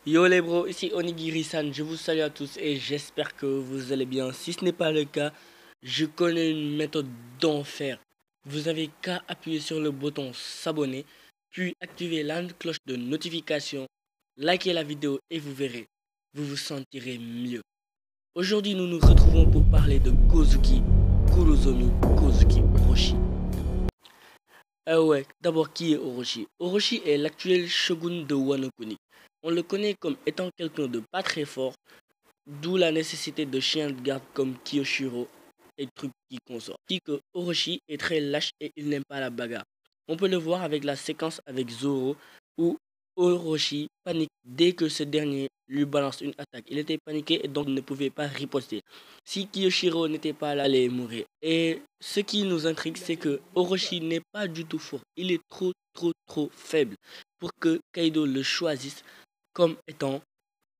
Yo les bros, ici Onigiri-san, je vous salue à tous et j'espère que vous allez bien. Si ce n'est pas le cas, je connais une méthode d'enfer. Vous avez qu'à appuyer sur le bouton s'abonner, puis activer la cloche de notification, likez la vidéo et vous verrez, vous vous sentirez mieux. Aujourd'hui, nous nous retrouvons pour parler de Kozuki Kurozomi Kozuki Orochi. Ouais, d'abord qui est Orochi? Orochi est l'actuel shogun de Wano Kuni. On le connaît comme étant quelqu'un de pas très fort, d'où la nécessité de chiens de garde comme Kiyoshiro et trucs qui consortent. Dit que Orochi est très lâche et il n'aime pas la bagarre. On peut le voir avec la séquence avec Zoro où Orochi panique dès que ce dernier lui balance une attaque. Il était paniqué et donc ne pouvait pas riposter. Si Kiyoshiro n'était pas là, il allait mourir. Et ce qui nous intrigue, c'est que Orochi n'est pas du tout fort. Il est trop faible pour que Kaido le choisisse comme étant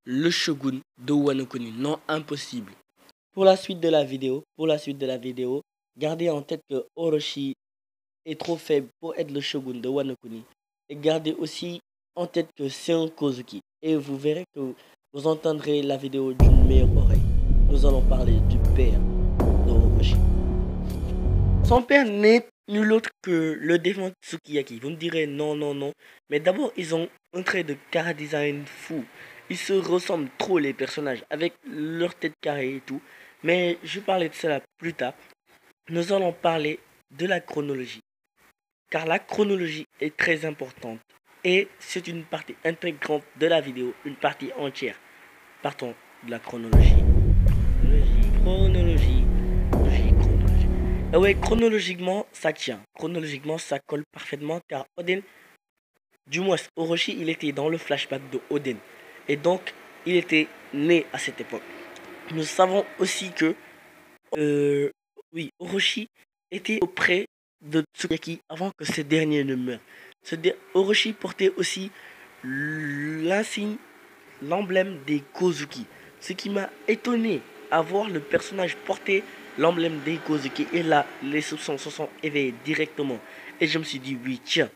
le shogun de Wano Kuni. Non, impossible. Pour la suite de la vidéo, gardez en tête que Orochi est trop faible pour être le shogun de Wano Kuni. Et gardez aussi en tête que c'est un Kozuki. Et vous verrez que vous entendrez la vidéo d'une meilleure oreille. Nous allons parler du père de Orochi. Son père n'est nul autre que le défunt Tsukiyaki. Vous me direz non. Mais d'abord, ils ont un trait de chara design fou. Ils se ressemblent trop les personnages avec leur tête carrée et tout. Mais je vais parler de cela plus tard. Nous allons parler de la chronologie. Car la chronologie est très importante. Et c'est une partie intégrante de la vidéo, une partie entière. Partons de la chronologie. Chronologie. Ah ouais, chronologiquement, ça tient. Chronologiquement, ça colle parfaitement car Oden, du moins Orochi, il était dans le flashback de Oden. Et donc, il était né à cette époque. Nous savons aussi que, oui, Orochi était auprès de Tsukiyaki avant que ce dernier ne meure. Orochi portait aussi l'insigne, l'emblème des Kozuki. Ce qui m'a étonné à voir le personnage porter l'emblème des Kozuki. Et là, les soupçons se sont éveillés directement. Et je me suis dit, oui, tiens,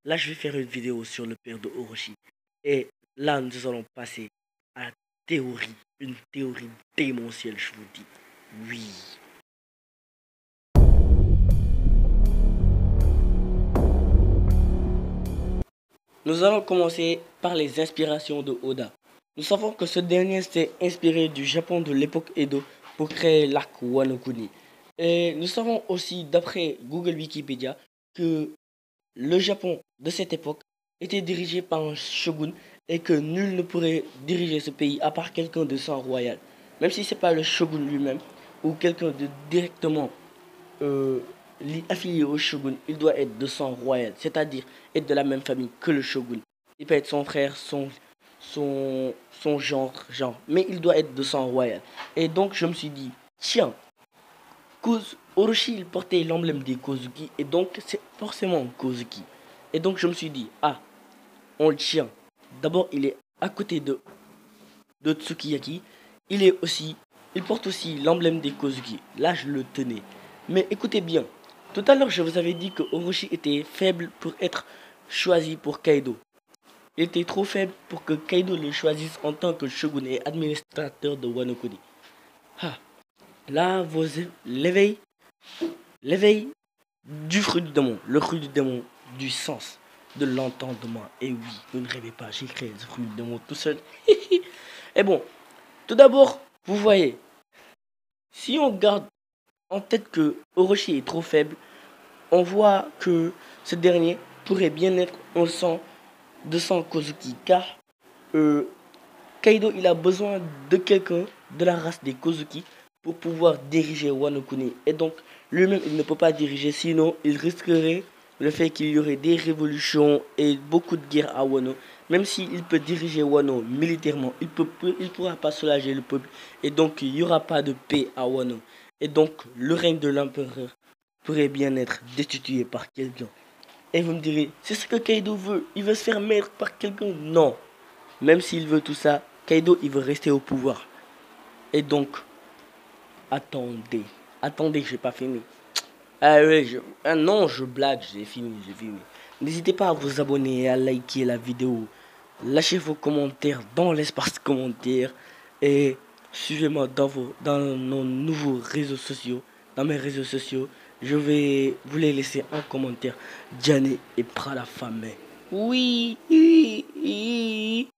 là je vais faire une vidéo sur le père de Orochi. Et là, nous allons passer à la théorie. Une théorie démentielle, je vous dis. Oui. Nous allons commencer par les inspirations de Oda. Nous savons que ce dernier s'est inspiré du Japon de l'époque Edo pour créer l'arc Wano Kuni. Et nous savons aussi, d'après Google Wikipédia, que le Japon de cette époque était dirigé par un shogun et que nul ne pourrait diriger ce pays à part quelqu'un de sang royal. Même si ce n'est pas le shogun lui-même ou quelqu'un de directement affilié au shogun, il doit être de sang royal, c'est-à-dire être de la même famille que le shogun. Il peut être son frère, son genre, mais il doit être de sang royal. Et donc je me suis dit, tiens, Orochi il portait l'emblème des Kozuki et donc c'est forcément Kozuki. Et donc je me suis dit, ah, on le tient. D'abord il est à côté de Tsukiyaki, il porte aussi l'emblème des Kozuki. Là je le tenais. Mais écoutez bien, tout à l'heure je vous avais dit que Orochi était faible pour être choisi pour Kaido. Il était trop faible pour que Kaido le choisisse en tant que shogun et administrateur de Wano Kuni. Ah, là, l'éveil du fruit du démon, le fruit du démon du sens, de l'entendement. Et oui, vous ne rêvez pas, j'ai créé ce fruit du démon tout seul. Et bon, tout d'abord, vous voyez, si on garde en tête que Orochi est trop faible, on voit que ce dernier pourrait bien être un sang de sang Kozuki, car Kaido il a besoin de quelqu'un de la race des Kozuki pour pouvoir diriger Wano Kuni. Et donc lui-même il ne peut pas diriger, sinon il risquerait le fait qu'il y aurait des révolutions et beaucoup de guerres à Wano. Même s'il peut diriger Wano militairement, il ne pourra pas soulager le peuple. Et donc il n'y aura pas de paix à Wano. Et donc le règne de l'empereur pourrait bien être destitué par quelqu'un. Et vous me direz, c'est ce que Kaido veut. Il veut se faire mettre par quelqu'un. Non. Même s'il veut tout ça, Kaido, il veut rester au pouvoir. Et donc, attendez, j'ai pas fini. Non, je blague, j'ai fini. N'hésitez pas à vous abonner et à liker la vidéo. Lâchez vos commentaires dans l'espace commentaire et suivez-moi dans nos nouveaux réseaux sociaux, dans mes réseaux sociaux. Je vais vous les laisser en commentaire. Gianni et Prada Fame. Oui, oui, oui.